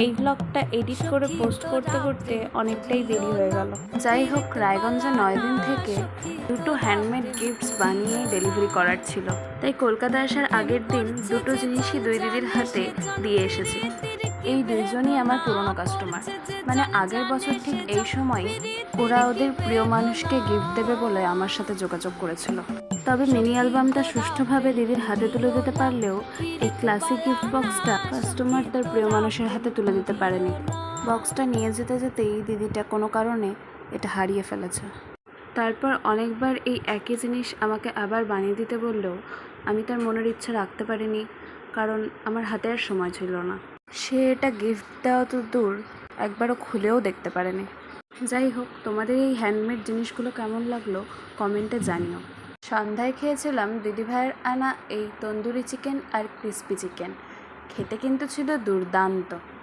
এই ব্লগটা এডিট করে পোস্ট করতে করতে অনেকটাই দেরি হয়ে গেল। যাই হোক, রায়গঞ্জে 9 দিন থেকে দুটো হ্যান্ডমেড গিফটস বানিয়ে ডেলিভারি করার ছিল, তাই কলকাতা আসার আগের দিন দুটো জিনিসই দুই দিদির হাতে দিয়ে এসেছি। এই দুইজনই আমার পুরনো কাস্টমার, মানে আগের বছর ঠিক এই সময় ওরা ওদের প্রিয় মানুষকে গিফট দেবে বলে আমার সাথে যোগাযোগ করেছিল। তবে মিনি অ্যালবামটা সুষ্ঠুভাবে দিদির হাতে তুলে দিতে পারলেও এই ক্লাসিক গিফট বক্সটা কাস্টমার তার প্রিয় মানুষের হাতে তুলে দিতে পারেনি। বক্সটা নিয়ে যেতে যেতেই দিদিটা কোনো কারণে এটা হারিয়ে ফেলেছে। তারপর অনেকবার এই একই জিনিস আমাকে আবার বানিয়ে দিতে বললেও আমি তার মনের ইচ্ছা রাখতে পারিনি, কারণ আমার হাতে আর সময় ছিল না। সে এটা গিফট দেওয়া তো দূর, একবারও খুলেও দেখতে পারেনি। যাই হোক, তোমাদের এই হ্যান্ডমেড জিনিসগুলো কেমন লাগলো কমেন্টে জানিও। সন্ধ্যায় খেয়েছিলাম দিদিভাইয়ের আনা এই তন্দুরি চিকেন আর ক্রিস্পি চিকেন। খেতে কিন্তু ছিল দুর্দান্ত।